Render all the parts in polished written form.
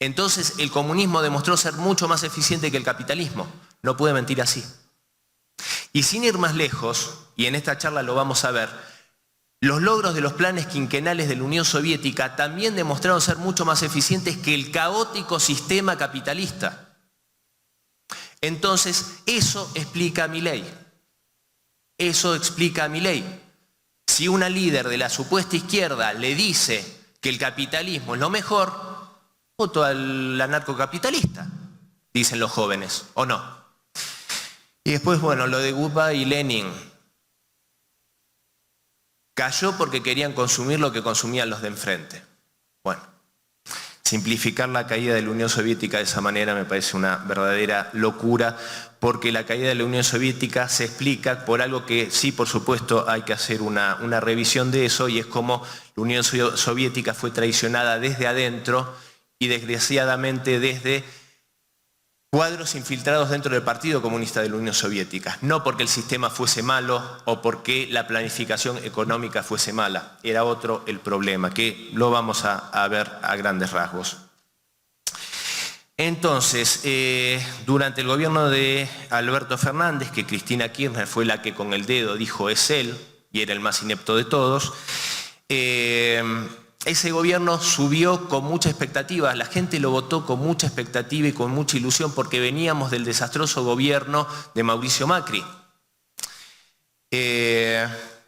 Entonces el comunismo demostró ser mucho más eficiente que el capitalismo. No puede mentir así. Y sin ir más lejos, y en esta charla lo vamos a ver, los logros de los planes quinquenales de la Unión Soviética también demostraron ser mucho más eficientes que el caótico sistema capitalista. Entonces, eso explica a Milei. Eso explica a Milei. Si una líder de la supuesta izquierda le dice que el capitalismo es lo mejor, voto al anarcocapitalista, dicen los jóvenes, ¿o no? Y después, bueno, lo de Guba y Lenin. Cayó porque querían consumir lo que consumían los de enfrente. Bueno, simplificar la caída de la Unión Soviética de esa manera me parece una verdadera locura, porque la caída de la Unión Soviética se explica por algo que sí, por supuesto, hay que hacer una revisión de eso, y es como la Unión Soviética fue traicionada desde adentro y desgraciadamente desde cuadros infiltrados dentro del Partido Comunista de la Unión Soviética. No porque el sistema fuese malo o porque la planificación económica fuese mala. Era otro el problema, que lo vamos a ver a grandes rasgos. Entonces, durante el gobierno de Alberto Fernández, que Cristina Kirchner fue la que con el dedo dijo es él, y era el más inepto de todos, ese gobierno subió con mucha expectativa, la gente lo votó con mucha expectativa y con mucha ilusión porque veníamos del desastroso gobierno de Mauricio Macri.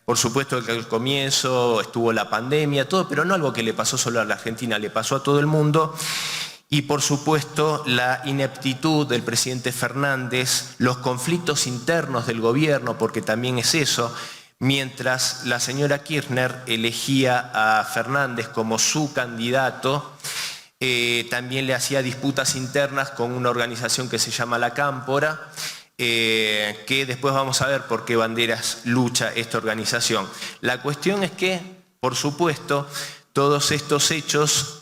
Por supuesto que al comienzo estuvo la pandemia, todo, pero no algo que le pasó solo a la Argentina, le pasó a todo el mundo. Y por supuesto la ineptitud del presidente Fernández, los conflictos internos del gobierno, porque también es eso. Mientras la señora Kirchner elegía a Fernández como su candidato, también le hacía disputas internas con una organización que se llama La Cámpora, que después vamos a ver por qué banderas lucha esta organización. La cuestión es que, por supuesto, todos estos hechos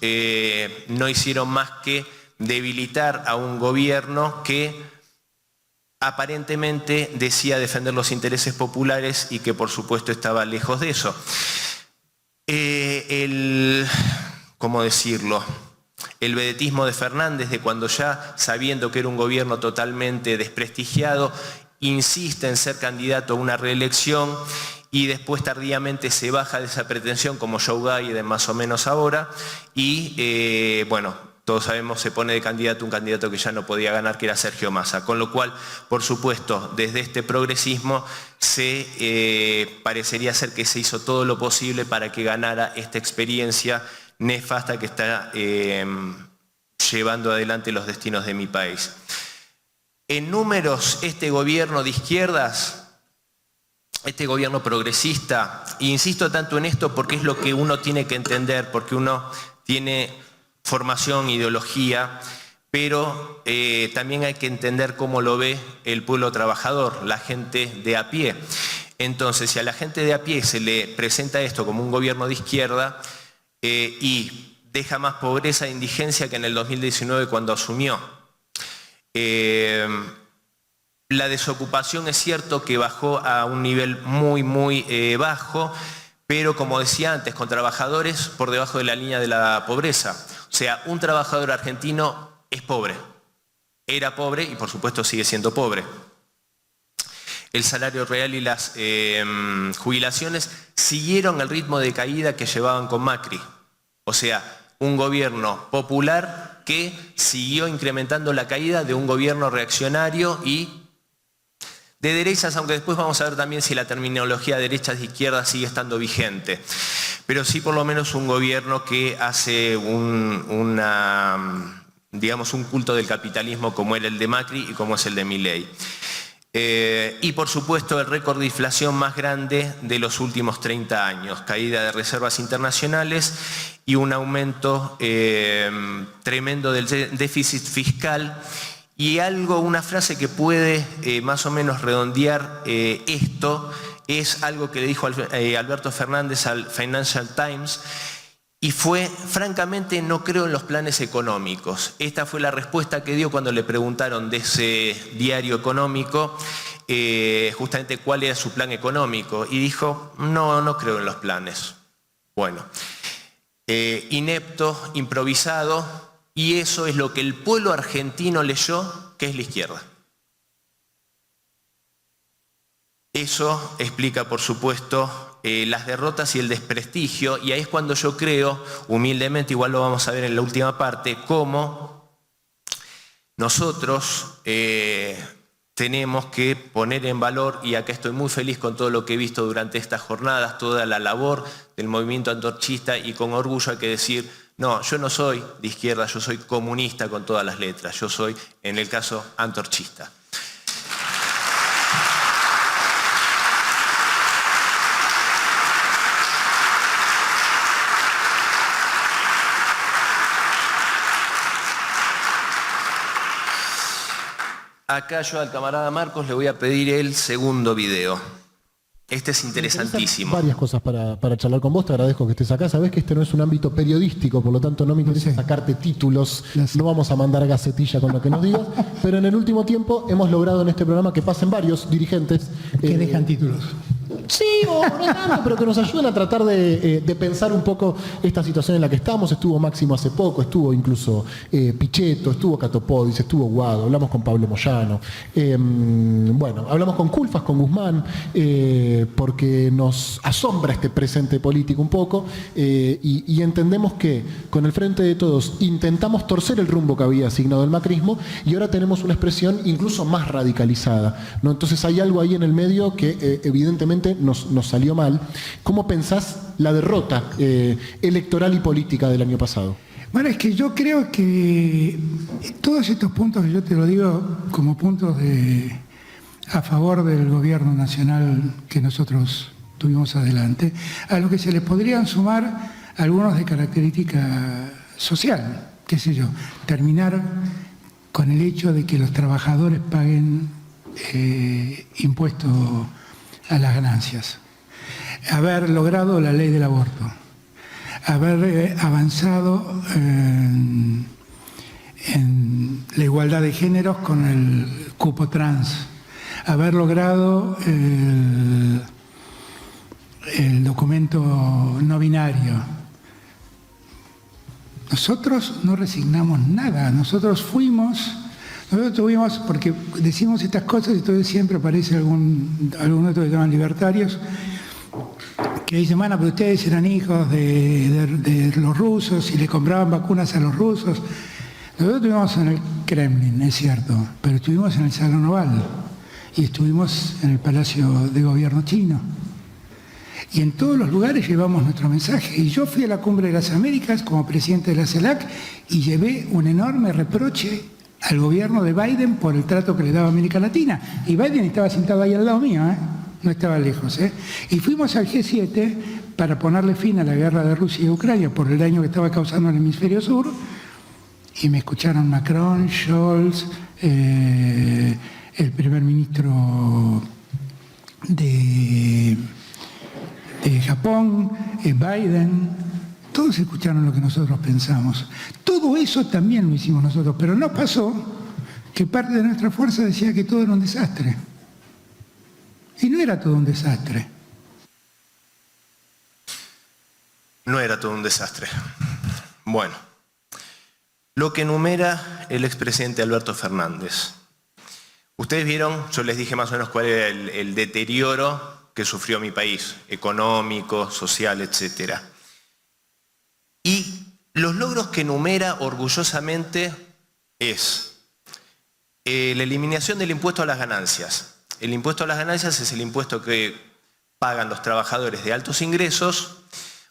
no hicieron más que debilitar a un gobierno que aparentemente decía defender los intereses populares y que por supuesto estaba lejos de eso. ¿Cómo decirlo? El vedetismo de Fernández, de cuando ya, sabiendo que era un gobierno totalmente desprestigiado, insiste en ser candidato a una reelección y después tardíamente se baja de esa pretensión, como Joe Biden más o menos ahora, y bueno, todos sabemos, se pone de candidato un candidato que ya no podía ganar, que era Sergio Massa. Con lo cual, por supuesto, desde este progresismo parecería ser que se hizo todo lo posible para que ganara esta experiencia nefasta que está llevando adelante los destinos de mi país. En números, este gobierno de izquierdas, este gobierno progresista, e insisto tanto en esto porque es lo que uno tiene que entender, porque uno tiene formación, ideología, pero también hay que entender cómo lo ve el pueblo trabajador, la gente de a pie. Entonces, si a la gente de a pie se le presenta esto como un gobierno de izquierda y deja más pobreza e indigencia que en el 2019 cuando asumió. La desocupación es cierto que bajó a un nivel muy bajo, pero como decía antes, con trabajadores por debajo de la línea de la pobreza. O sea, un trabajador argentino es pobre, era pobre y por supuesto sigue siendo pobre. El salario real y las jubilaciones siguieron el ritmo de caída que llevaban con Macri. O sea, un gobierno popular que siguió incrementando la caída de un gobierno reaccionario y de derechas, aunque después vamos a ver también si la terminología de derechas e izquierdas sigue estando vigente. Pero sí por lo menos un gobierno que hace digamos, un culto del capitalismo como era el de Macri y como es el de Milei. Y por supuesto el récord de inflación más grande de los últimos 30 años, caída de reservas internacionales y un aumento tremendo del déficit fiscal. Y una frase que puede más o menos redondear esto, es algo que le dijo Alberto Fernández al Financial Times, y fue, francamente, no creo en los planes económicos. Esta fue la respuesta que dio cuando le preguntaron de ese diario económico, justamente cuál era su plan económico, y dijo, no creo en los planes. Bueno, inepto, improvisado, y eso es lo que el pueblo argentino leyó que es la izquierda. Eso explica, por supuesto, las derrotas y el desprestigio, y ahí es cuando yo creo, humildemente, igual lo vamos a ver en la última parte, cómo nosotros tenemos que poner en valor, y acá estoy muy feliz con todo lo que he visto durante estas jornadas, toda la labor del movimiento antorchista, y con orgullo hay que decir, no, yo no soy de izquierda, yo soy comunista con todas las letras, yo soy, en el caso, antorchista. Acá yo al camarada Marcos le voy a pedir el segundo video. Este es interesantísimo. Varias cosas para charlar con vos, te agradezco que estés acá. Sabés que este no es un ámbito periodístico, por lo tanto no me interesa sacarte títulos, no vamos a mandar gacetilla con lo que nos digas, pero en el último tiempo hemos logrado en este programa que pasen varios dirigentes. Que dejan títulos. Sí, o no tanto, pero que nos ayuden a tratar de pensar un poco esta situación en la que estamos. Estuvo Máximo hace poco, estuvo incluso Pichetto, estuvo Catopodis, estuvo Guado, hablamos con Pablo Moyano, bueno, hablamos con Culfas, con Guzmán, porque nos asombra este presente político un poco, y entendemos que con el Frente de Todos intentamos torcer el rumbo que había asignado el macrismo, y ahora tenemos una expresión incluso más radicalizada, ¿no? Entonces hay algo ahí en el medio que evidentemente nos salió mal. ¿Cómo pensás la derrota electoral y política del año pasado? Bueno, es que yo creo que todos estos puntos, que yo te lo digo como puntos a favor del gobierno nacional que nosotros tuvimos adelante, a lo que se les podrían sumar algunos de característica social, qué sé yo, terminar con el hecho de que los trabajadores paguen impuestos a las ganancias, haber logrado la ley del aborto, haber avanzado en la igualdad de géneros con el cupo trans, haber logrado el documento no binario. Nosotros no resignamos nada, nosotros tuvimos, porque decimos estas cosas y entonces siempre aparece algún otro que llaman libertarios, que dicen, bueno, pero ustedes eran hijos de los rusos y le compraban vacunas a los rusos. Nosotros estuvimos en el Kremlin, es cierto, pero estuvimos en el Salón Oval y estuvimos en el Palacio de Gobierno chino. Y en todos los lugares llevamos nuestro mensaje. Y yo fui a la Cumbre de las Américas como presidente de la CELAC y llevé un enorme reproche al gobierno de Biden por el trato que le daba a América Latina. Y Biden estaba sentado ahí al lado mío, no estaba lejos. Y fuimos al G7 para ponerle fin a la guerra de Rusia y Ucrania por el daño que estaba causando en el hemisferio sur. Y me escucharon Macron, Scholz, el primer ministro de Japón, Biden. Todos escucharon lo que nosotros pensamos. Todo eso también lo hicimos nosotros, pero no pasó que parte de nuestra fuerza decía que todo era un desastre. Y no era todo un desastre. No era todo un desastre. Bueno, lo que enumera el expresidente Alberto Fernández. Ustedes vieron, yo les dije más o menos cuál era el deterioro que sufrió mi país, económico, social, etcétera. Y los logros que enumera orgullosamente es la eliminación del impuesto a las ganancias. El impuesto a las ganancias es el impuesto que pagan los trabajadores de altos ingresos,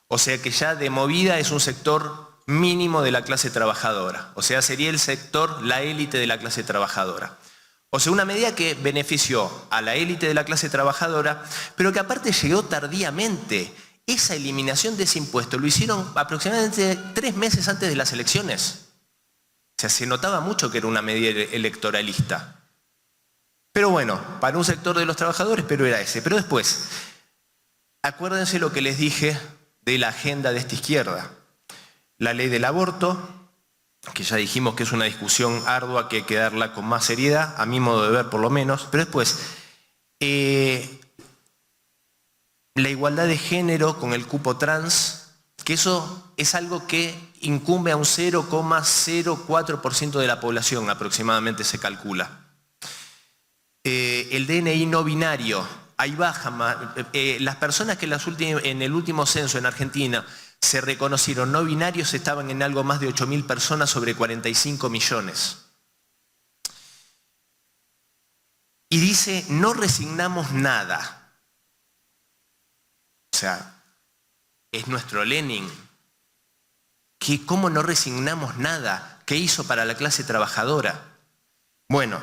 o sea que ya de movida es un sector mínimo de la clase trabajadora, o sea sería el sector, la élite de la clase trabajadora. O sea, una medida que benefició a la élite de la clase trabajadora, pero que aparte llegó tardíamente. Esa eliminación de ese impuesto lo hicieron aproximadamente 3 meses antes de las elecciones. O sea, se notaba mucho que era una medida electoralista. Pero bueno, para un sector de los trabajadores, pero era ese. Pero después, acuérdense lo que les dije de la agenda de esta izquierda. La ley del aborto, que ya dijimos que es una discusión ardua que hay que darla con más seriedad, a mi modo de ver por lo menos. Pero después, la igualdad de género con el cupo trans, que eso es algo que incumbe a un 0,04% de la población aproximadamente, se calcula. El DNI no binario, ahí baja. Las personas que en el último censo en Argentina se reconocieron no binarios estaban en algo más de 8.000 personas sobre 45 millones. Y dice, no resignamos nada. O sea, es nuestro Lenin. ¿Cómo no resignamos nada? ¿Qué hizo para la clase trabajadora? Bueno,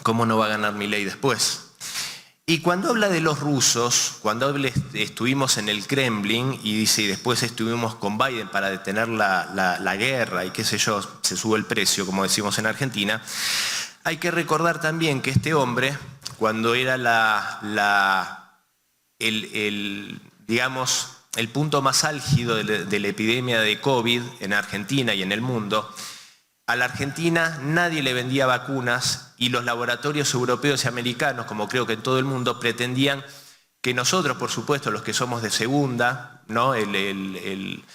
¿cómo no va a ganar Milei después? Y cuando habla de los rusos, cuando estuvimos en el Kremlin y dice, y después estuvimos con Biden para detener la guerra y qué sé yo, se sube el precio, como decimos en Argentina, hay que recordar también que este hombre, cuando era digamos, el punto más álgido de la epidemia de COVID en Argentina y en el mundo, a la Argentina nadie le vendía vacunas y los laboratorios europeos y americanos, como creo que en todo el mundo, pretendían que nosotros, por supuesto, los que somos de segunda, ¿no? el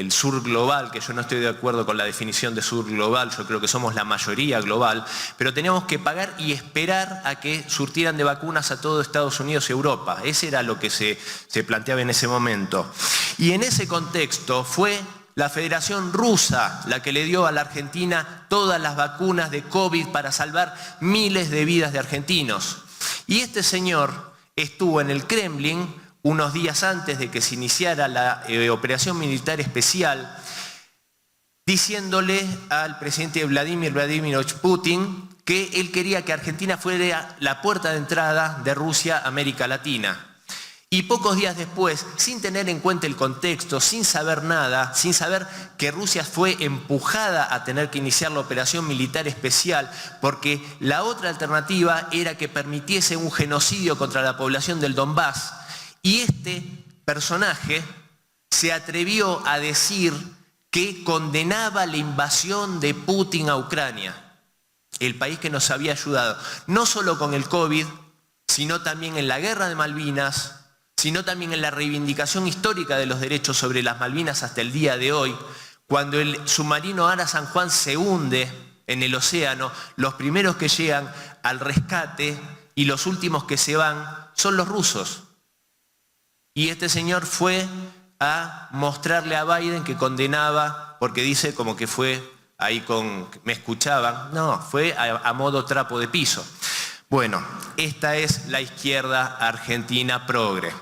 sur global, que yo no estoy de acuerdo con la definición de sur global, yo creo que somos la mayoría global, pero teníamos que pagar y esperar a que surtieran de vacunas a todo Estados Unidos y Europa. Ese era lo que se planteaba en ese momento. Y en ese contexto fue la Federación Rusa la que le dio a la Argentina todas las vacunas de COVID para salvar miles de vidas de argentinos. Y este señor estuvo en el Kremlin unos días antes de que se iniciara la operación militar especial, diciéndole al presidente Vladimir Vladimirovich Putin que él quería que Argentina fuera la puerta de entrada de Rusia a América Latina. Y pocos días después, sin tener en cuenta el contexto, sin saber nada, sin saber que Rusia fue empujada a tener que iniciar la operación militar especial, porque la otra alternativa era que permitiese un genocidio contra la población del Donbass. Y este personaje se atrevió a decir que condenaba la invasión de Putin a Ucrania, el país que nos había ayudado, no solo con el COVID, sino también en la guerra de Malvinas, sino también en la reivindicación histórica de los derechos sobre las Malvinas hasta el día de hoy. Cuando el submarino Ara San Juan se hunde en el océano, los primeros que llegan al rescate y los últimos que se van son los rusos. Y este señor fue a mostrarle a Biden que condenaba, porque dice como que fue ahí me escuchaban. No, fue a modo trapo de piso. Bueno, esta es la izquierda argentina progre.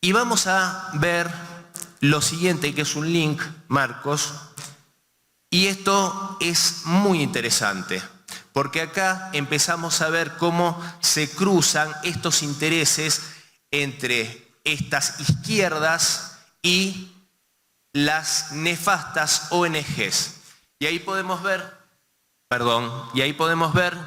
Y vamos a ver lo siguiente, que es un link, Marcos, y esto es muy interesante, porque acá empezamos a ver cómo se cruzan estos intereses entre estas izquierdas y las nefastas ONGs. Y ahí podemos ver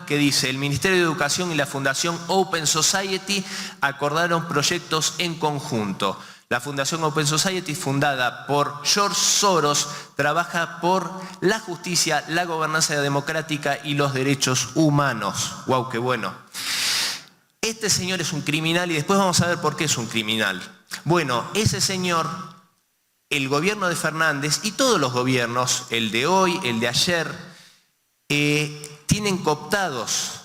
que dice, el Ministerio de Educación y la Fundación Open Society acordaron proyectos en conjunto. La Fundación Open Society, fundada por George Soros, trabaja por la justicia, la gobernanza democrática y los derechos humanos. ¡Wow, qué bueno! Este señor es un criminal y después vamos a ver por qué es un criminal. Bueno, ese señor, el gobierno de Fernández y todos los gobiernos, el de hoy, el de ayer, tienen cooptados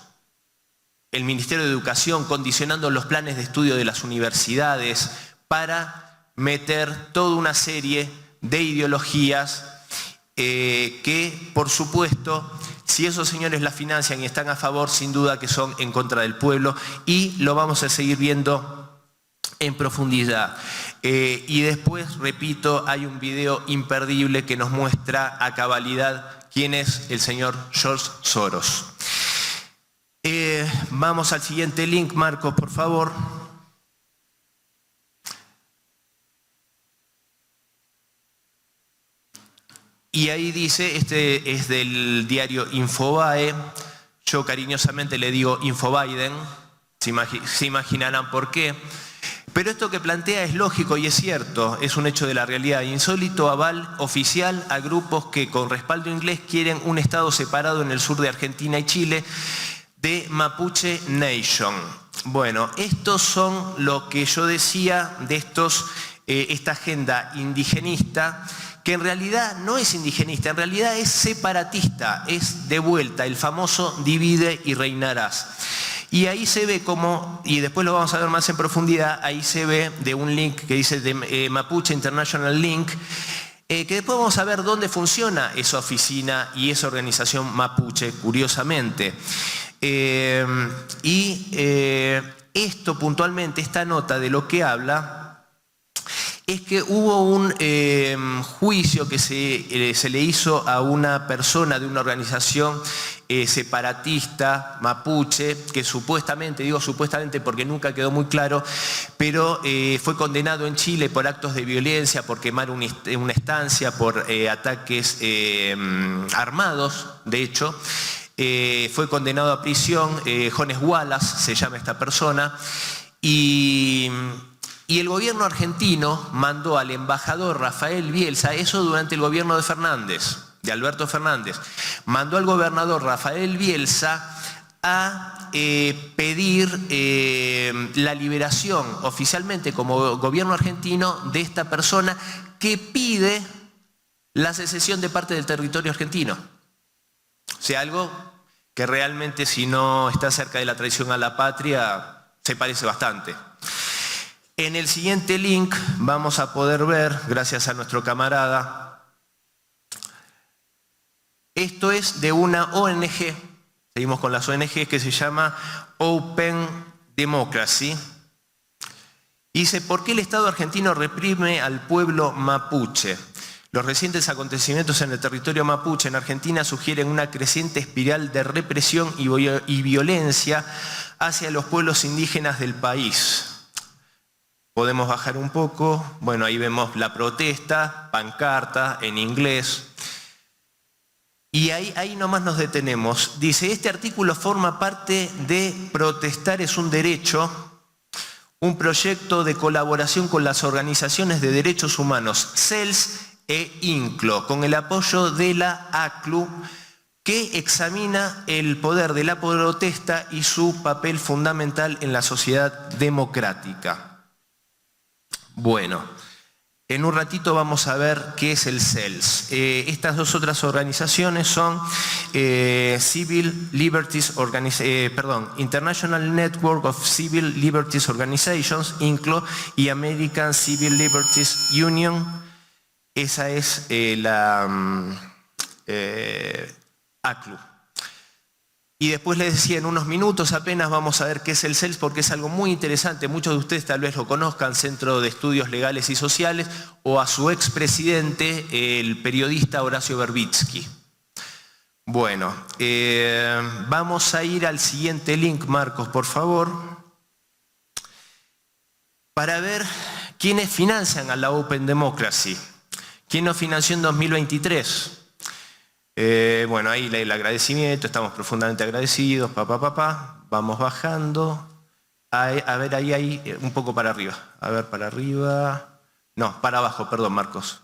el Ministerio de Educación, condicionando los planes de estudio de las universidades para meter toda una serie de ideologías que, por supuesto, si esos señores la financian y están a favor, sin duda que son en contra del pueblo, y lo vamos a seguir viendo en profundidad. Y después, repito, hay un video imperdible que nos muestra a cabalidad quién es el señor George Soros. Vamos al siguiente link, Marcos, por favor. Y ahí dice, este es del diario Infobae, yo cariñosamente le digo Infobiden, se imaginarán por qué. Pero esto que plantea es lógico y es cierto, es un hecho de la realidad. Insólito aval oficial a grupos que con respaldo inglés quieren un estado separado en el sur de Argentina y Chile, de Mapuche Nation. Bueno, estos son lo que yo decía de esta agenda indigenista, que en realidad no es indigenista, en realidad es separatista, es de vuelta el famoso divide y reinarás. Y ahí se ve como, y después lo vamos a ver más en profundidad, ahí se ve de un link que dice de Mapuche International Link, que después vamos a ver dónde funciona esa oficina y esa organización mapuche, curiosamente. Esto puntualmente, esta nota de lo que habla, es que hubo un juicio que se le hizo a una persona de una organización separatista mapuche, que supuestamente, digo supuestamente porque nunca quedó muy claro, pero fue condenado en Chile por actos de violencia, por quemar una estancia, por ataques armados, de hecho. Fue condenado a prisión, Jones Wallace se llama esta persona, y el gobierno argentino mandó al embajador Rafael Bielsa, eso durante el gobierno de Fernández, de Alberto Fernández, mandó al gobernador Rafael Bielsa a pedir la liberación oficialmente como gobierno argentino de esta persona que pide la secesión de parte del territorio argentino. O sea, algo que realmente, si no está cerca de la traición a la patria, se parece bastante. En el siguiente link vamos a poder ver, gracias a nuestro camarada, esto es de una ONG, seguimos con las ONG, que se llama Open Democracy. Dice, ¿por qué el Estado argentino reprime al pueblo mapuche? Los recientes acontecimientos en el territorio mapuche en Argentina sugieren una creciente espiral de represión y violencia hacia los pueblos indígenas del país. Podemos bajar un poco. Bueno, ahí vemos la protesta, pancarta en inglés. Y ahí nomás nos detenemos. Dice, este artículo forma parte de Protestar es un derecho, un proyecto de colaboración con las organizaciones de derechos humanos, CELS e INCLO, con el apoyo de la ACLU, que examina el poder de la protesta y su papel fundamental en la sociedad democrática. Bueno, en un ratito vamos a ver qué es el CELS. Estas dos otras organizaciones son International Network of Civil Liberties Organizations, INCLO, y American Civil Liberties Union. Esa es la ACLU. Y después les decía, en unos minutos apenas vamos a ver qué es el CELS, porque es algo muy interesante. Muchos de ustedes tal vez lo conozcan, Centro de Estudios Legales y Sociales, o a su expresidente, el periodista Horacio Verbitsky. Bueno, vamos a ir al siguiente link, Marcos, por favor, para ver quiénes financian a la Open Democracy. ¿Quién nos financió en 2023? Bueno, ahí el agradecimiento, estamos profundamente agradecidos, vamos bajando, a ver, ahí, un poco para arriba, a ver, para arriba, no, para abajo, perdón, Marcos.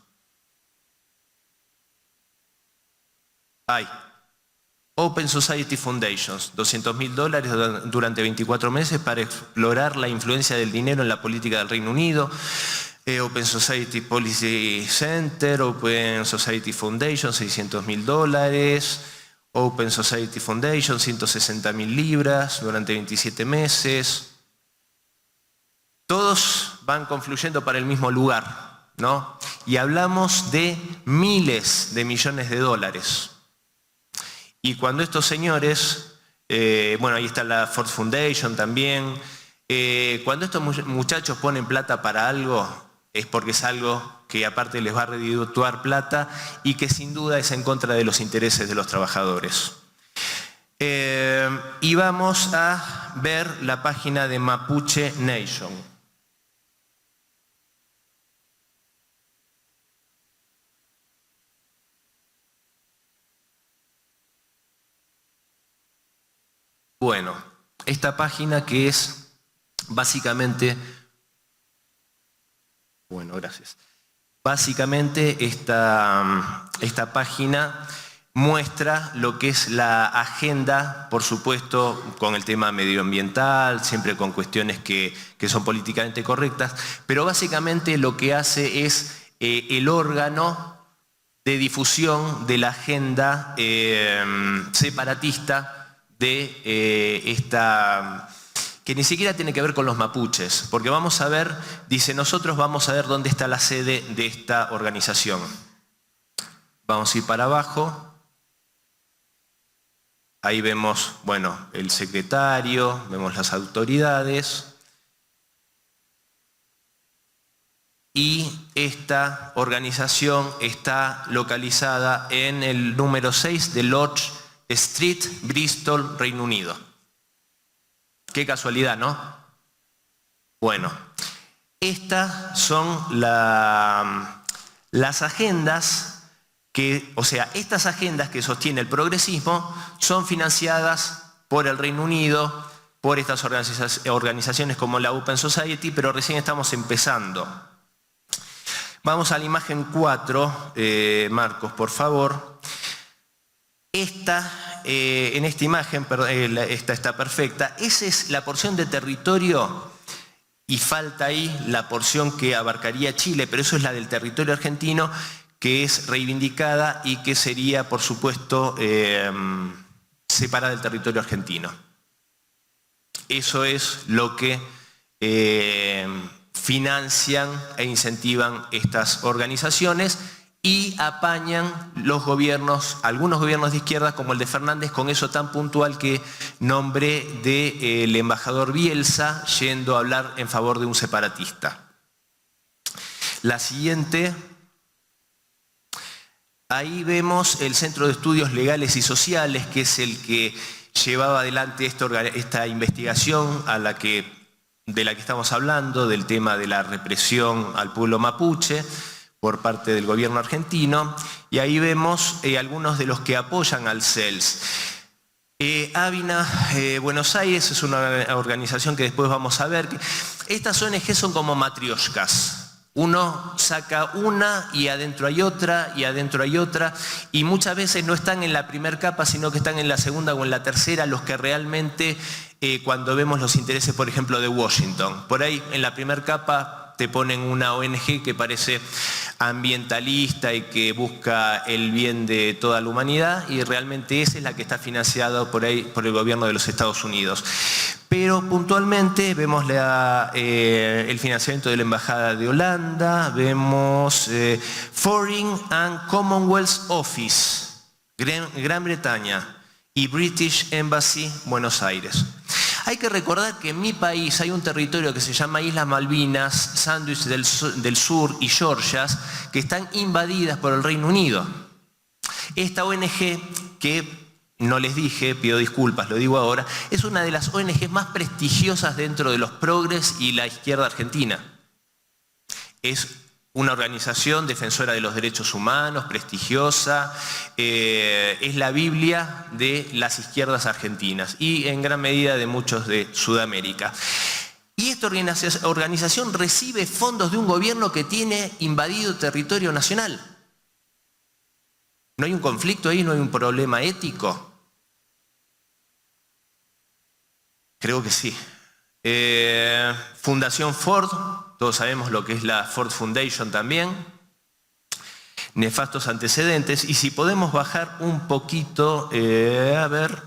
Ahí, Open Society Foundations, $200.000 durante 24 meses para explorar la influencia del dinero en la política del Reino Unido. Open Society Policy Center, Open Society Foundation, $600.000, Open Society Foundation, 160.000 libras durante 27 meses. Todos van confluyendo para el mismo lugar, ¿no? Y hablamos de miles de millones de dólares. Y cuando estos señores, bueno, ahí está la Ford Foundation también, cuando estos muchachos ponen plata para algo, es porque es algo que aparte les va a redituar plata y que sin duda es en contra de los intereses de los trabajadores. Y vamos a ver la página de Mapuche Nation. Bueno, esta página que es básicamente... Bueno, gracias. Básicamente esta página muestra lo que es la agenda, por supuesto, con el tema medioambiental, siempre con cuestiones que son políticamente correctas, pero básicamente lo que hace es el órgano de difusión de la agenda separatista de esta, que ni siquiera tiene que ver con los mapuches, porque vamos a ver, dice, nosotros vamos a ver dónde está la sede de esta organización. Vamos a ir para abajo. Ahí vemos, bueno, el secretario, vemos las autoridades. Y esta organización está localizada en el número 6 de Lodge Street, Bristol, Reino Unido. Qué casualidad, ¿no? Bueno, estas son las agendas estas agendas que sostiene el progresismo son financiadas por el Reino Unido, por estas organizaciones como la Open Society, pero recién estamos empezando. Vamos a la imagen 4, Marcos, por favor. En esta imagen, esta está perfecta, esa es la porción de territorio y falta ahí la porción que abarcaría Chile, pero eso es la del territorio argentino, que es reivindicada y que sería, por supuesto, separada del territorio argentino. Eso es lo que financian e incentivan estas organizaciones y apañan los gobiernos, algunos gobiernos de izquierda como el de Fernández, con eso tan puntual que nombré del embajador Bielsa yendo a hablar en favor de un separatista. La siguiente. Ahí vemos el Centro de Estudios Legales y Sociales, que es el que llevaba adelante esta investigación de la que estamos hablando, del tema de la represión al pueblo mapuche por parte del gobierno argentino. Y ahí vemos algunos de los que apoyan al CELS. Avina Buenos Aires es una organización que después vamos a ver. Estas ONG son como matrioshkas. Uno saca una y adentro hay otra y adentro hay otra y muchas veces no están en la primera capa sino que están en la segunda o en la tercera los que realmente cuando vemos los intereses por ejemplo de Washington. Por ahí en la primera capa te ponen una ONG que parece ambientalista y que busca el bien de toda la humanidad y realmente esa es la que está financiada por ahí por el gobierno de los Estados Unidos. Pero puntualmente vemos el financiamiento de la Embajada de Holanda, vemos Foreign and Commonwealth Office, Gran Bretaña, y British Embassy, Buenos Aires. Hay que recordar que en mi país hay un territorio que se llama Islas Malvinas, Sandwich del Sur y Georgias, que están invadidas por el Reino Unido. Esta ONG, que no les dije, pido disculpas, lo digo ahora, es una de las ONGs más prestigiosas dentro de los progres y la izquierda argentina. Es una organización defensora de los derechos humanos, prestigiosa, es la Biblia de las izquierdas argentinas y en gran medida de muchos de Sudamérica. Y esta organización recibe fondos de un gobierno que tiene invadido territorio nacional. ¿No hay un conflicto ahí? ¿No hay un problema ético? Creo que sí. Fundación Ford, todos sabemos lo que es la Ford Foundation también. Nefastos antecedentes. Y si podemos bajar un poquito, a ver.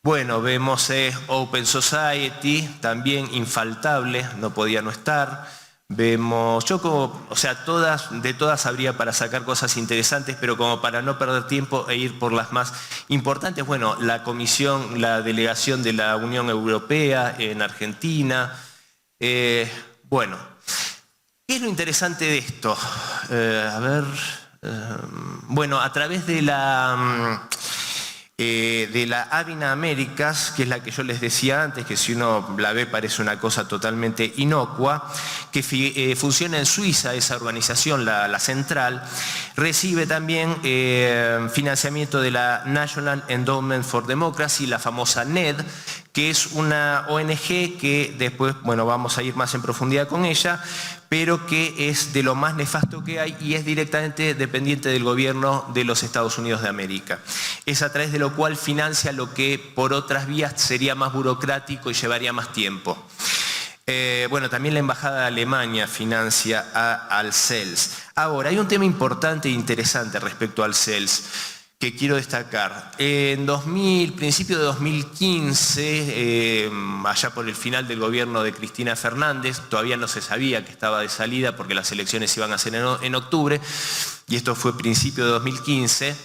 Bueno, vemos Open Society, también infaltable, no podía no estar. Vemos, de todas habría para sacar cosas interesantes, pero como para no perder tiempo e ir por las más importantes, bueno, la delegación de la Unión Europea en Argentina. Bueno, ¿qué es lo interesante de esto? Bueno, a través de la Avina Américas, que es la que yo les decía antes, que si uno la ve parece una cosa totalmente inocua, que funciona en Suiza, esa organización, la central, recibe también financiamiento de la National Endowment for Democracy, la famosa NED, que es una ONG que después, bueno, vamos a ir más en profundidad con ella, pero que es de lo más nefasto que hay y es directamente dependiente del gobierno de los Estados Unidos de América. Es a través de lo cual financia lo que por otras vías sería más burocrático y llevaría más tiempo. Bueno, también la Embajada de Alemania financia al CELS. Ahora, hay un tema importante e interesante respecto al CELS que quiero destacar. En principio de 2015, allá por el final del gobierno de Cristina Fernández, todavía no se sabía que estaba de salida porque las elecciones iban a ser en octubre, y esto fue principio de 2015,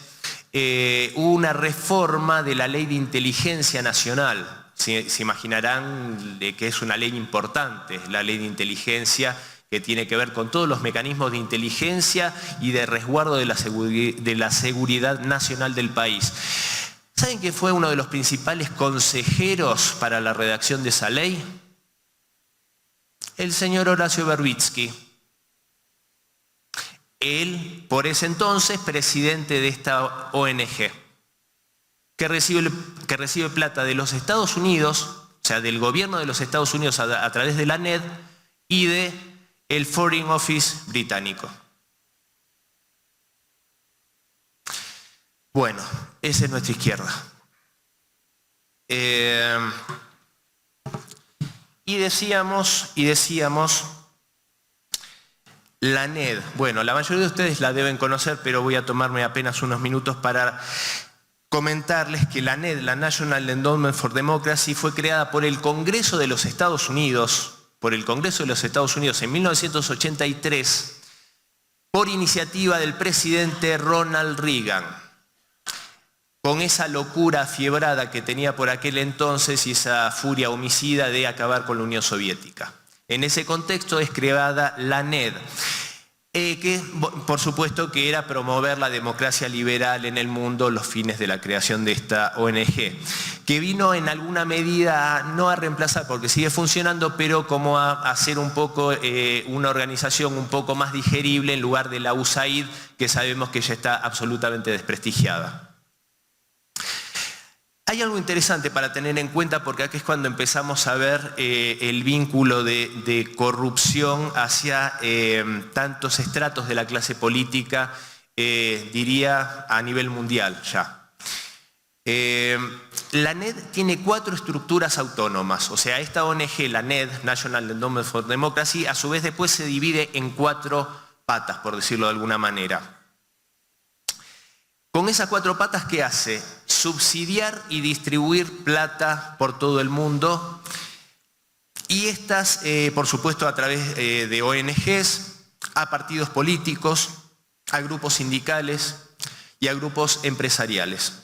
hubo una reforma de la Ley de Inteligencia Nacional. Se imaginarán que es una ley importante, la Ley de Inteligencia, que tiene que ver con todos los mecanismos de inteligencia y de resguardo de la seguridad nacional del país. ¿Saben quién fue uno de los principales consejeros para la redacción de esa ley? El señor Horacio Verbitsky. Él, por ese entonces, presidente de esta ONG, que recibe plata de los Estados Unidos, o sea, del gobierno de los Estados Unidos a través de la NED y de el Foreign Office británico. Bueno, esa es nuestra izquierda. Y decíamos, la NED. Bueno, la mayoría de ustedes la deben conocer, pero voy a tomarme apenas unos minutos para comentarles que la NED, la National Endowment for Democracy, fue creada por el Congreso de los Estados Unidos, en 1983, por iniciativa del presidente Ronald Reagan, con esa locura afiebrada que tenía por aquel entonces y esa furia homicida de acabar con la Unión Soviética. En ese contexto es creada la NED, que por supuesto que era promover la democracia liberal en el mundo, los fines de la creación de esta ONG, que vino en alguna medida no a reemplazar, porque sigue funcionando, pero como a hacer un poco una organización un poco más digerible en lugar de la USAID, que sabemos que ya está absolutamente desprestigiada. Hay algo interesante para tener en cuenta, porque aquí es cuando empezamos a ver el vínculo de corrupción hacia tantos estratos de la clase política, diría a nivel mundial ya. La NED tiene 4 estructuras autónomas, o sea, esta ONG, la NED, National Endowment for Democracy, a su vez después se divide en 4 patas, por decirlo de alguna manera. Con esas 4 patas, ¿qué hace? Subsidiar y distribuir plata por todo el mundo, y estas, por supuesto, a través de ONGs, a partidos políticos, a grupos sindicales y a grupos empresariales.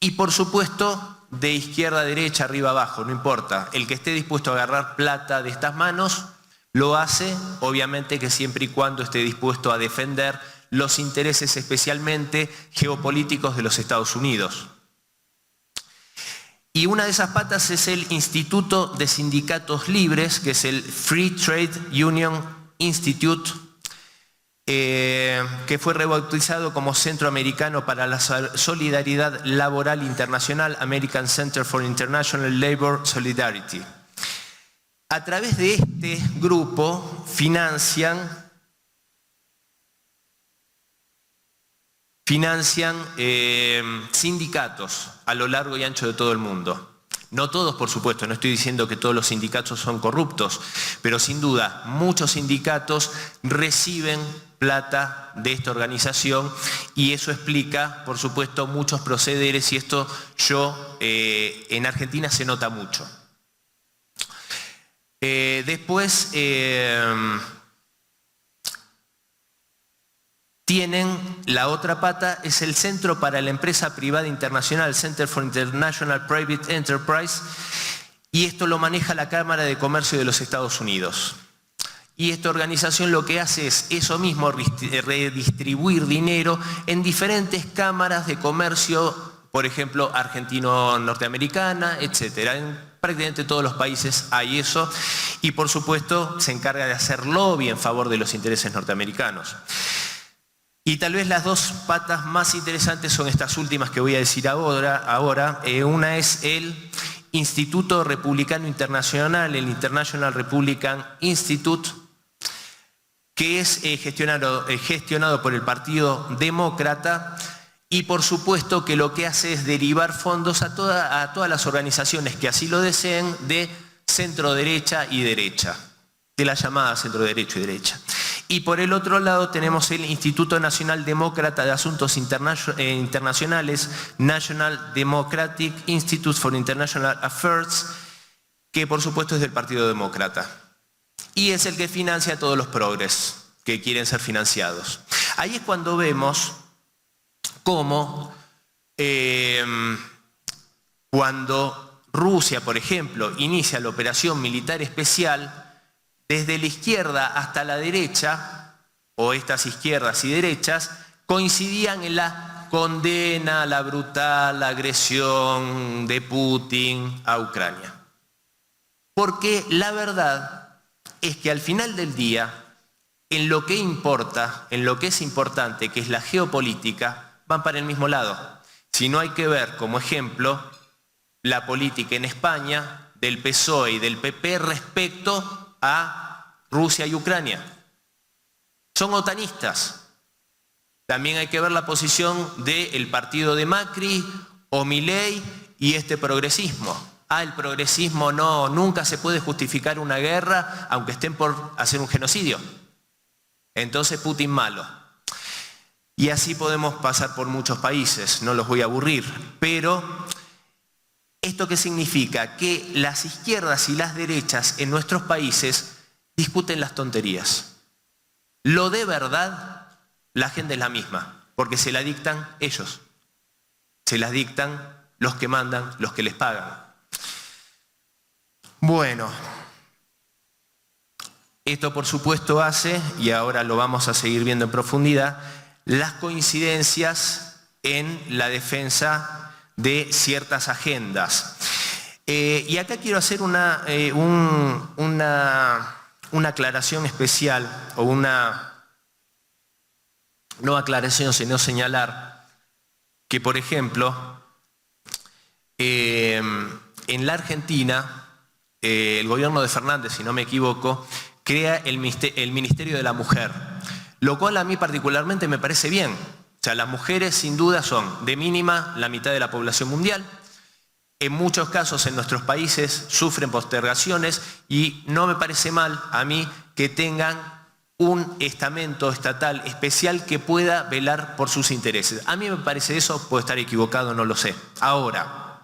Y por supuesto, de izquierda a derecha, arriba a abajo, no importa. El que esté dispuesto a agarrar plata de estas manos, lo hace, obviamente que siempre y cuando esté dispuesto a defender los intereses especialmente geopolíticos de los Estados Unidos. Y una de esas patas es el Instituto de Sindicatos Libres, que es el Free Trade Union Institute, que fue rebautizado como Centro Americano para la Solidaridad Laboral Internacional, American Center for International Labor Solidarity. A través de este grupo financian sindicatos a lo largo y ancho de todo el mundo. No todos, por supuesto, no estoy diciendo que todos los sindicatos son corruptos, pero sin duda muchos sindicatos reciben plata de esta organización, y eso explica, por supuesto, muchos procederes, y esto en Argentina se nota mucho. Después tienen la otra pata, es el Centro para la Empresa Privada Internacional, Center for International Private Enterprise, y esto lo maneja la Cámara de Comercio de los Estados Unidos. Y esta organización lo que hace es eso mismo, redistribuir dinero en diferentes cámaras de comercio, por ejemplo, argentino-norteamericana, etc. En prácticamente todos los países hay eso, y por supuesto se encarga de hacer lobby en favor de los intereses norteamericanos. Y tal vez las dos patas más interesantes son estas últimas que voy a decir ahora. Una es el Instituto Republicano Internacional, el International Republican Institute, que es gestionado por el Partido Demócrata, y por supuesto que lo que hace es derivar fondos a todas las organizaciones que así lo deseen de centro derecha y derecha, de la llamada centro derecho y derecha. Y por el otro lado tenemos el Instituto Nacional Demócrata de Asuntos Internacionales, National Democratic Institute for International Affairs, que por supuesto es del Partido Demócrata. Y es el que financia a todos los progres que quieren ser financiados. Ahí es cuando vemos cómo cuando Rusia, por ejemplo, inicia la operación militar especial, desde la izquierda hasta la derecha, o estas izquierdas y derechas, coincidían en la condena a la brutal agresión de Putin a Ucrania. Porque la verdad es que al final del día, en lo que importa, en lo que es importante, que es la geopolítica, van para el mismo lado. Si no, hay que ver como ejemplo la política en España del PSOE y del PP respecto a Rusia y Ucrania. Son otanistas. También hay que ver la posición del partido de Macri o Milei y este progresismo. El progresismo no, nunca se puede justificar una guerra aunque estén por hacer un genocidio. Entonces Putin malo. Y así podemos pasar por muchos países, no los voy a aburrir, pero ¿esto qué significa? Que las izquierdas y las derechas en nuestros países discuten las tonterías. Lo de verdad, la agenda es la misma, porque se la dictan ellos. Se las dictan los que mandan, los que les pagan. Bueno, esto por supuesto hace, y ahora lo vamos a seguir viendo en profundidad, las coincidencias en la defensa de ciertas agendas. Y acá quiero hacer una aclaración especial, o no aclaración, sino señalar que, por ejemplo, en la Argentina, el gobierno de Fernández, si no me equivoco, crea el Ministerio de la Mujer, lo cual a mí particularmente me parece bien. O sea, las mujeres sin duda son de mínima la mitad de la población mundial. En muchos casos en nuestros países sufren postergaciones y no me parece mal a mí que tengan un estamento estatal especial que pueda velar por sus intereses. A mí me parece eso, puedo estar equivocado, no lo sé. Ahora,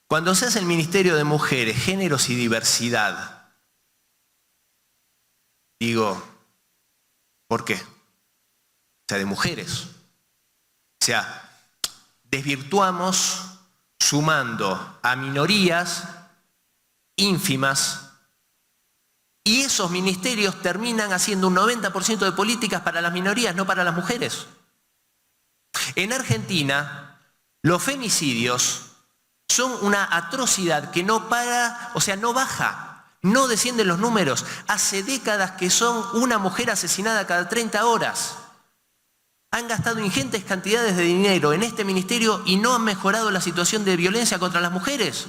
cuando se hace el Ministerio de Mujeres, Géneros y Diversidad, digo, ¿por qué? O sea, de mujeres. O sea, desvirtuamos sumando a minorías ínfimas y esos ministerios terminan haciendo un 90% de políticas para las minorías, no para las mujeres. En Argentina, los femicidios son una atrocidad que no para, o sea, no baja, no descienden los números. Hace décadas que son una mujer asesinada cada 30 horas. Han gastado ingentes cantidades de dinero en este ministerio y no han mejorado la situación de violencia contra las mujeres.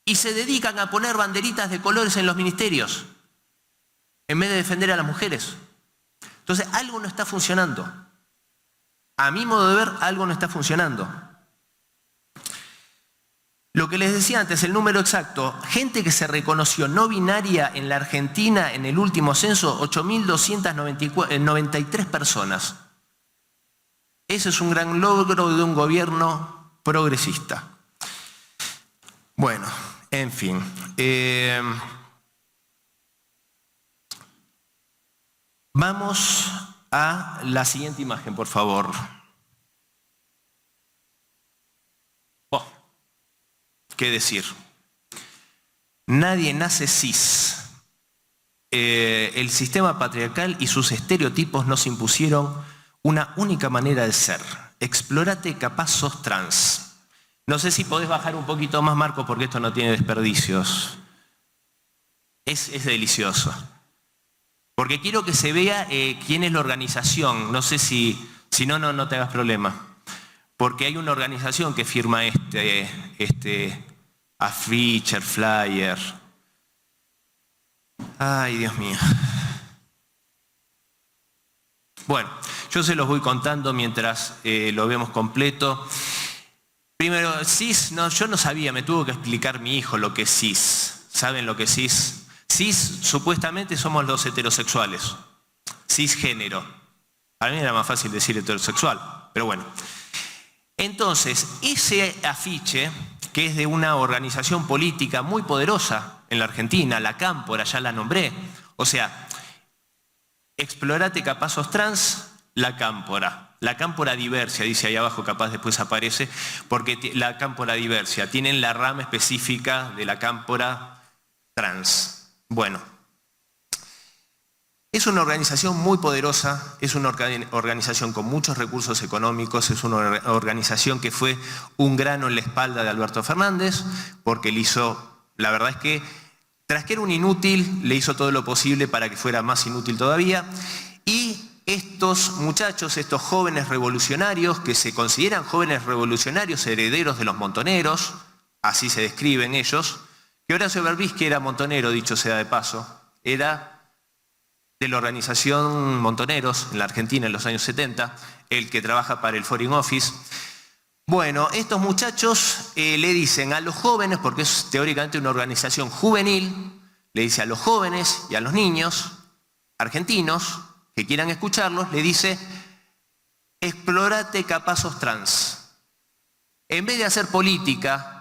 Y se dedican a poner banderitas de colores en los ministerios, en vez de defender a las mujeres. Entonces, algo no está funcionando. A mi modo de ver, algo no está funcionando. Lo que les decía antes, el número exacto, gente que se reconoció no binaria en la Argentina en el último censo, 8.293 personas. Ese es un gran logro de un gobierno progresista. Bueno, en fin. Vamos a la siguiente imagen, por favor. ¿Qué decir? Nadie nace cis. El sistema patriarcal y sus estereotipos nos impusieron una única manera de ser. Explórate, capaz sos trans. No sé si podés bajar un poquito más, Marco, porque esto no tiene desperdicios. Es delicioso. Porque quiero que se vea quién es la organización. No sé si no te hagas problema. Porque hay una organización que firma este afiche, flyer. Ay, Dios mío. Bueno, yo se los voy contando mientras lo vemos completo. Primero, CIS, no, yo no sabía, me tuvo que explicar mi hijo lo que es CIS. ¿Saben lo que es CIS? CIS, supuestamente somos los heterosexuales. Cisgénero. Para mí era más fácil decir heterosexual, pero bueno. Entonces, ese afiche, que es de una organización política muy poderosa en la Argentina, la Cámpora, ya la nombré. O sea, Explorate capaz sos trans, la Cámpora. La Cámpora Diversia, dice ahí abajo, capaz después aparece, porque la Cámpora Diversia tienen la rama específica de la Cámpora trans. Bueno, es una organización muy poderosa, es una organización con muchos recursos económicos, es una organización que fue un grano en la espalda de Alberto Fernández, porque le hizo, la verdad es que, tras que era un inútil, le hizo todo lo posible para que fuera más inútil todavía, y estos muchachos, estos jóvenes revolucionarios, que se consideran jóvenes revolucionarios herederos de los montoneros, así se describen ellos, que Horacio Berbisky era montonero, dicho sea de paso, era de la organización Montoneros en la Argentina en los años 70, el que trabaja para el Foreign Office. Bueno, estos muchachos le dicen a los jóvenes, porque es teóricamente una organización juvenil, le dice a los jóvenes y a los niños argentinos que quieran escucharlos, le dice: explorate capaz sos trans. En vez de hacer política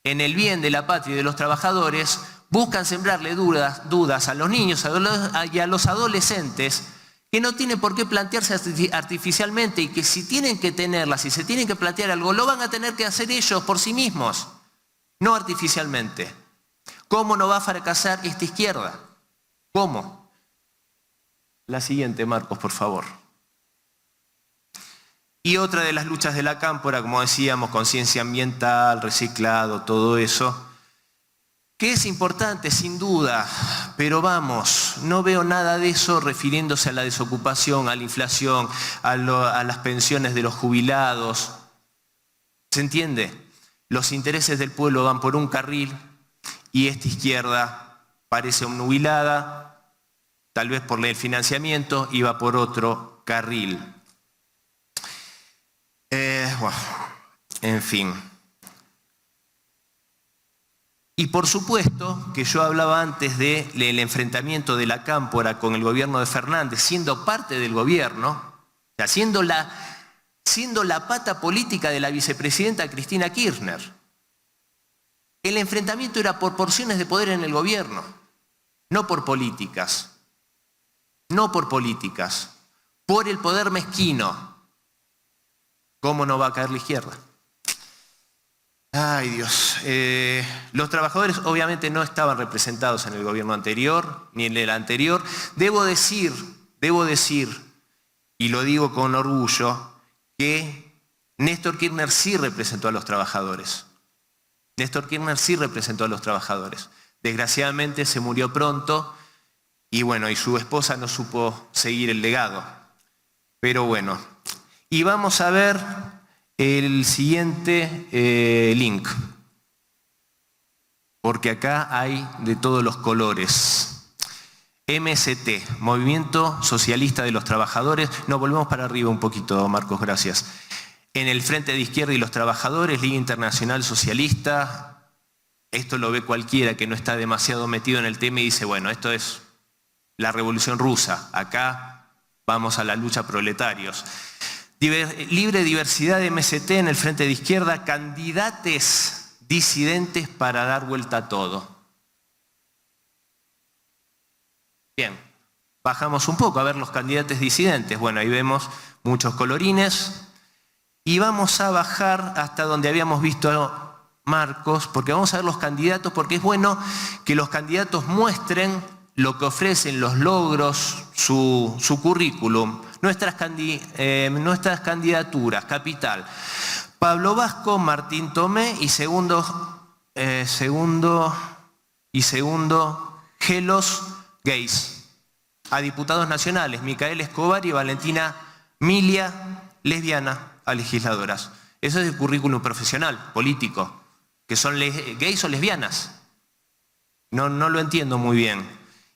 en el bien de la patria y de los trabajadores, buscan sembrarle dudas a los niños y a los adolescentes que no tienen por qué plantearse artificialmente, y que si tienen que tenerlas, si se tienen que plantear algo, lo van a tener que hacer ellos por sí mismos, no artificialmente. ¿Cómo no va a fracasar esta izquierda? ¿Cómo? La siguiente, Marcos, por favor. Y otra de las luchas de la Cámpora, como decíamos, conciencia ambiental, reciclado, todo eso, que es importante sin duda, pero vamos, no veo nada de eso refiriéndose a la desocupación, a la inflación, a las pensiones de los jubilados. ¿Se entiende? Los intereses del pueblo van por un carril y esta izquierda parece obnubilada, tal vez por el financiamiento, y va por otro carril. Bueno, en fin. Y por supuesto que yo hablaba antes del enfrentamiento de la Cámpora con el gobierno de Fernández, siendo parte del gobierno, o sea, siendo la pata política de la vicepresidenta Cristina Kirchner. El enfrentamiento era por porciones de poder en el gobierno, no por políticas. No por políticas, por el poder mezquino. ¿Cómo no va a caer la izquierda? Ay, Dios. Los trabajadores obviamente no estaban representados en el gobierno anterior, ni en el anterior. Debo decir, y lo digo con orgullo, que Néstor Kirchner sí representó a los trabajadores. Néstor Kirchner sí representó a los trabajadores. Desgraciadamente se murió pronto y bueno, y su esposa no supo seguir el legado. Pero bueno, y vamos a ver el siguiente link, porque acá hay de todos los colores. MST, Movimiento Socialista de los Trabajadores. No, volvemos para arriba un poquito, Marcos, gracias. En el Frente de Izquierda y los Trabajadores, Liga Internacional Socialista. Esto lo ve cualquiera que no está demasiado metido en el tema y dice, bueno, esto es la Revolución Rusa. Acá vamos a la lucha proletarios. Libre Diversidad de MST en el Frente de Izquierda, candidates disidentes para dar vuelta a todo. Bien, bajamos un poco a ver los candidatos disidentes. Bueno, ahí vemos muchos colorines. Y vamos a bajar hasta donde habíamos visto Marcos, porque vamos a ver los candidatos, porque es bueno que los candidatos muestren lo que ofrecen, los logros, su currículum. Nuestras candidaturas, capital. Pablo Vasco, Martín Tomé y segundo, Gelos Geis. a diputados nacionales, Micaela Escobar y Valentina Milia, lesbiana, a legisladoras. Eso es el currículum profesional, político, que son gays o lesbianas. No lo entiendo muy bien.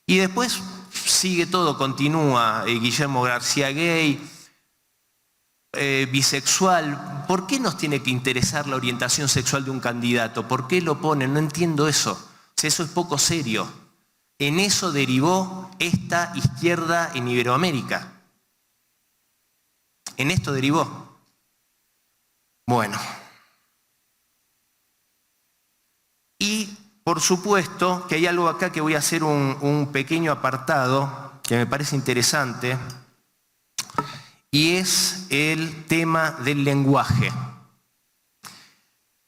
Y después sigue todo, continúa Guillermo García gay, bisexual. ¿Por qué nos tiene que interesar la orientación sexual de un candidato? ¿Por qué lo ponen? No entiendo eso. O sea, eso es poco serio. En eso derivó esta izquierda en Iberoamérica. En esto derivó. Bueno. Y por supuesto que hay algo acá que voy a hacer un pequeño apartado que me parece interesante, y es el tema del lenguaje.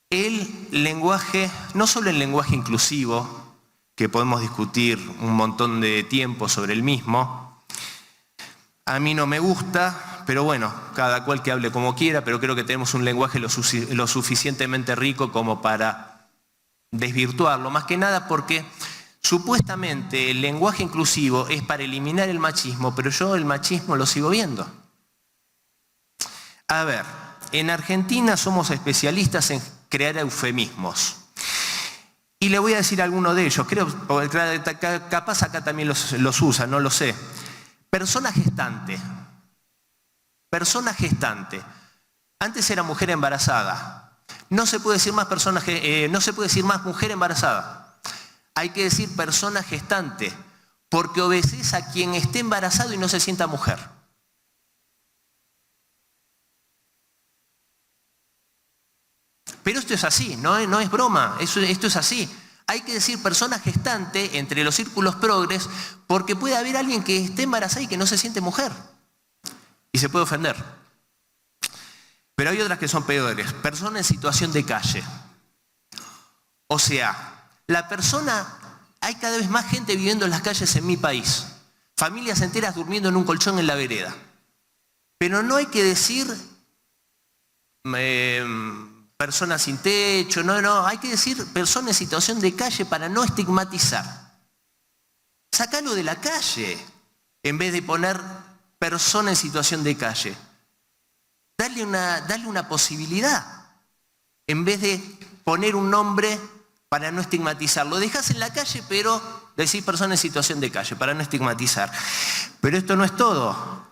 El lenguaje, no solo el lenguaje inclusivo, que podemos discutir un montón de tiempo sobre el mismo, a mí no me gusta, pero bueno, cada cual que hable como quiera, pero creo que tenemos un lenguaje lo suficientemente rico como para desvirtuarlo, más que nada porque supuestamente el lenguaje inclusivo es para eliminar el machismo, pero yo el machismo lo sigo viendo. A ver, en Argentina somos especialistas en crear eufemismos. Y le voy a decir alguno de ellos, creo, capaz acá también los usan, no lo sé. Persona gestante. Persona gestante. Antes era mujer embarazada. No se puede decir más no se puede decir más mujer embarazada. Hay que decir persona gestante, porque obedece a quien esté embarazado y no se sienta mujer. Pero esto es así, no es broma, esto es así. Hay que decir persona gestante entre los círculos progres, porque puede haber alguien que esté embarazada y que no se siente mujer. Y se puede ofender. Pero hay otras que son peores. Persona en situación de calle. O sea, la persona, hay cada vez más gente viviendo en las calles en mi país. Familias enteras durmiendo en un colchón en la vereda. Pero no hay que decir personas sin techo, no, hay que decir persona en situación de calle para no estigmatizar. Sácalo de la calle, en vez de poner persona en situación de calle. Dale una posibilidad, en vez de poner un nombre para no estigmatizar. Lo dejás en la calle, pero decís persona en situación de calle, para no estigmatizar. Pero esto no es todo.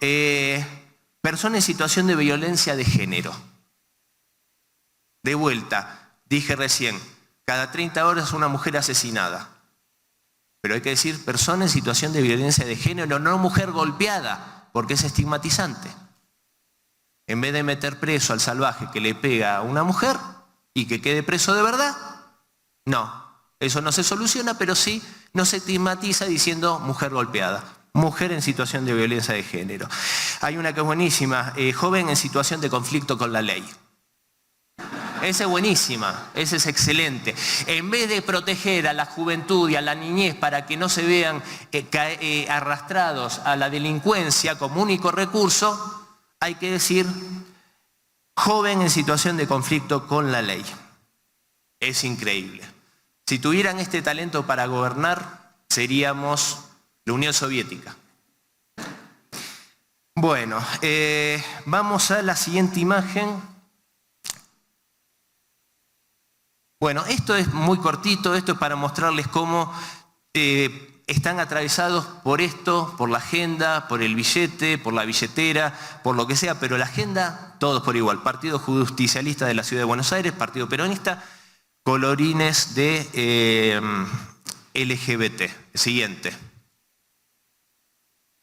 Persona en situación de violencia de género. De vuelta, dije recién, cada 30 horas una mujer asesinada. Pero hay que decir persona en situación de violencia de género, no mujer golpeada, porque es estigmatizante. En vez de meter preso al salvaje que le pega a una mujer y que quede preso de verdad, no. Eso no se soluciona, pero sí no se estigmatiza diciendo mujer golpeada. Mujer en situación de violencia de género. Hay una que es buenísima, joven en situación de conflicto con la ley. Esa es buenísima, esa es excelente. En vez de proteger a la juventud y a la niñez para que no se vean arrastrados a la delincuencia como único recurso, hay que decir joven en situación de conflicto con la ley. Es increíble. Si tuvieran este talento para gobernar, seríamos la Unión Soviética. Bueno, vamos a la siguiente imagen. Bueno, esto es muy cortito, esto es para mostrarles cómo están atravesados por esto, por la agenda, por el billete, por la billetera, por lo que sea, pero la agenda, todos por igual. Partido Justicialista de la Ciudad de Buenos Aires, Partido Peronista, colorines de LGBT. Siguiente.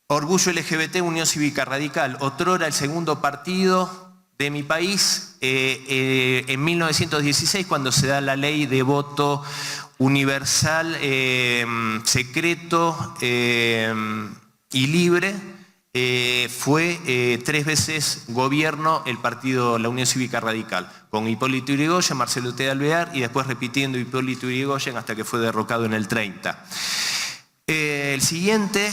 Orgullo LGBT, Unión Cívica Radical, otrora el segundo partido de mi país, en 1916, cuando se da la ley de voto universal, secreto y libre, fue 3 veces gobierno el partido, la Unión Cívica Radical, con Hipólito Yrigoyen, Marcelo T. de Alvear y después repitiendo Hipólito Yrigoyen hasta que fue derrocado en el 30. El siguiente,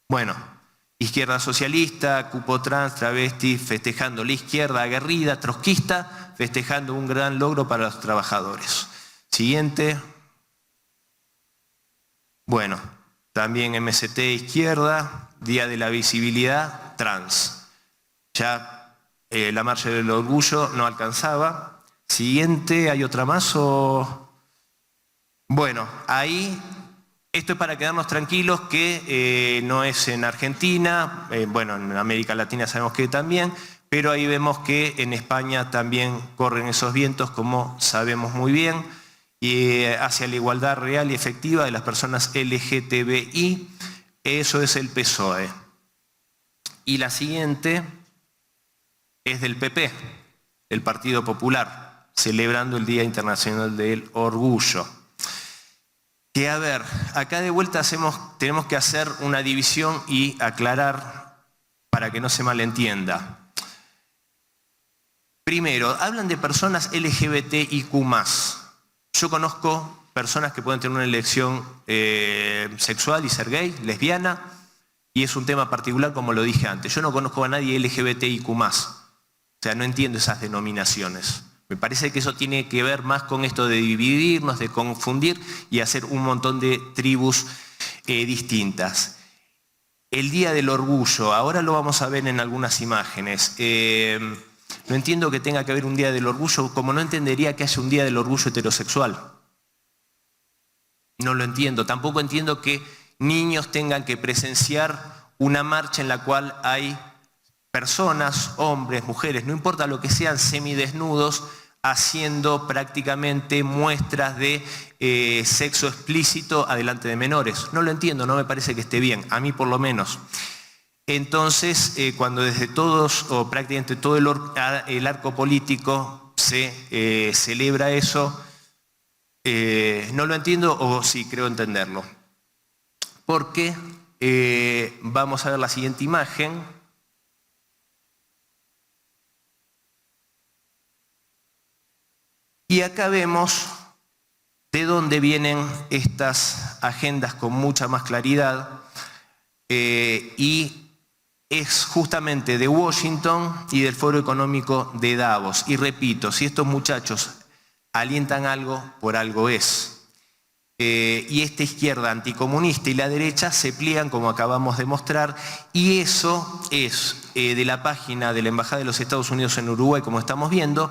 bueno, izquierda socialista, cupo trans, travesti, festejando la izquierda aguerrida, trotskista, festejando un gran logro para los trabajadores. Siguiente. Bueno, también MST izquierda, Día de la Visibilidad Trans. Ya la marcha del orgullo no alcanzaba. Siguiente, ¿hay otra más o...? Bueno, ahí, esto es para quedarnos tranquilos que no es en Argentina, bueno, en América Latina sabemos que también, pero ahí vemos que en España también corren esos vientos, como sabemos muy bien, y hacia la igualdad real y efectiva de las personas LGTBI, eso es el PSOE. Y la siguiente es del PP, el Partido Popular, celebrando el Día Internacional del Orgullo. Que a ver, acá de vuelta tenemos que hacer una división y aclarar para que no se malentienda. Primero, hablan de personas LGBTIQ+. Yo conozco personas que pueden tener una elección sexual y ser gay, lesbiana, y es un tema particular como lo dije antes. Yo no conozco a nadie LGBTIQ+. O sea, no entiendo esas denominaciones. Me parece que eso tiene que ver más con esto de dividirnos, de confundir y hacer un montón de tribus distintas. El Día del Orgullo, ahora lo vamos a ver en algunas imágenes. No entiendo que tenga que haber un Día del Orgullo, como no entendería que haya un Día del Orgullo heterosexual. No lo entiendo. Tampoco entiendo que niños tengan que presenciar una marcha en la cual hay personas, hombres, mujeres, no importa lo que sean, semidesnudos, haciendo prácticamente muestras de sexo explícito adelante de menores. No lo entiendo, no me parece que esté bien, a mí por lo menos. Entonces, cuando desde todos o prácticamente todo el arco político se celebra eso, no lo entiendo o sí creo entenderlo. Porque vamos a ver la siguiente imagen. Y acá vemos de dónde vienen estas agendas con mucha más claridad y es justamente de Washington y del Foro Económico de Davos. Y repito, si estos muchachos alientan algo, por algo es. Y esta izquierda anticomunista y la derecha se pliegan, como acabamos de mostrar, y eso es de la página de la Embajada de los Estados Unidos en Uruguay, como estamos viendo,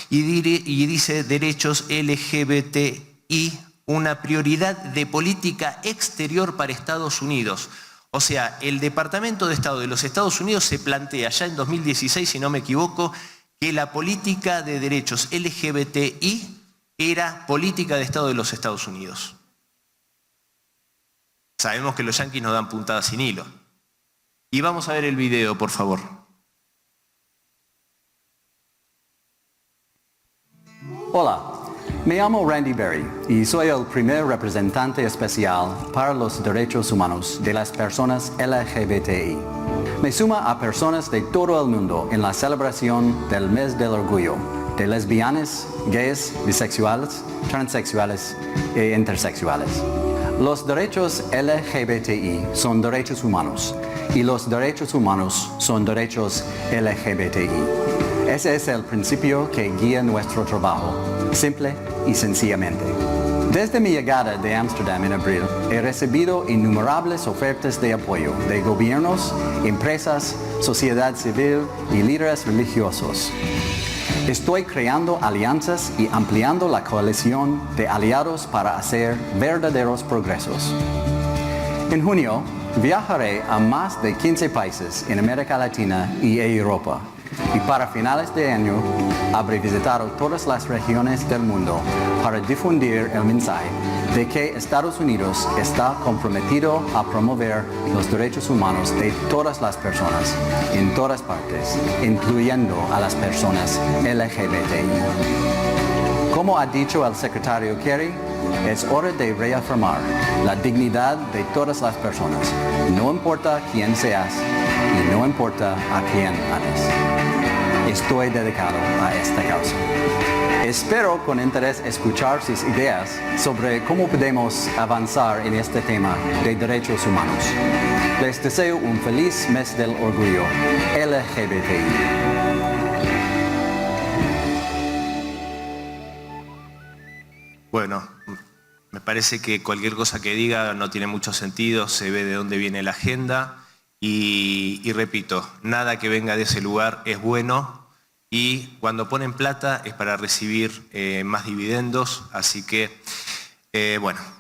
y dice derechos LGBTI, una prioridad de política exterior para Estados Unidos. O sea, el Departamento de Estado de los Estados Unidos se plantea ya en 2016, si no me equivoco, que la política de derechos LGBTI era política de Estado de los Estados Unidos. Sabemos que los yanquis nos dan puntadas sin hilo. Y vamos a ver el video, por favor. Hola, me llamo Randy Berry y soy el primer representante especial para los derechos humanos de las personas LGBTI. Me suma a personas de todo el mundo en la celebración del Mes del Orgullo de lesbianas, gays, bisexuales, transexuales e intersexuales. Los derechos LGBTI son derechos humanos y los derechos humanos son derechos LGBTI. Ese es el principio que guía nuestro trabajo, simple y sencillamente. Desde mi llegada de Ámsterdam en abril, he recibido innumerables ofertas de apoyo de gobiernos, empresas, sociedad civil y líderes religiosos. Estoy creando alianzas y ampliando la coalición de aliados para hacer verdaderos progresos. En junio, viajaré a más de 15 países en América Latina y Europa. Y para finales de año, habré visitado todas las regiones del mundo para difundir el mensaje de que Estados Unidos está comprometido a promover los derechos humanos de todas las personas, en todas partes, incluyendo a las personas LGBTI. Como ha dicho el secretario Kerry, es hora de reafirmar la dignidad de todas las personas, no importa quién seas y no importa a quién ames. Estoy dedicado a esta causa. Espero con interés escuchar sus ideas sobre cómo podemos avanzar en este tema de derechos humanos. Les deseo un feliz mes del orgullo LGBTI. Bueno, parece que cualquier cosa que diga no tiene mucho sentido, se ve de dónde viene la agenda y repito, nada que venga de ese lugar es bueno y cuando ponen plata es para recibir más dividendos, así que bueno.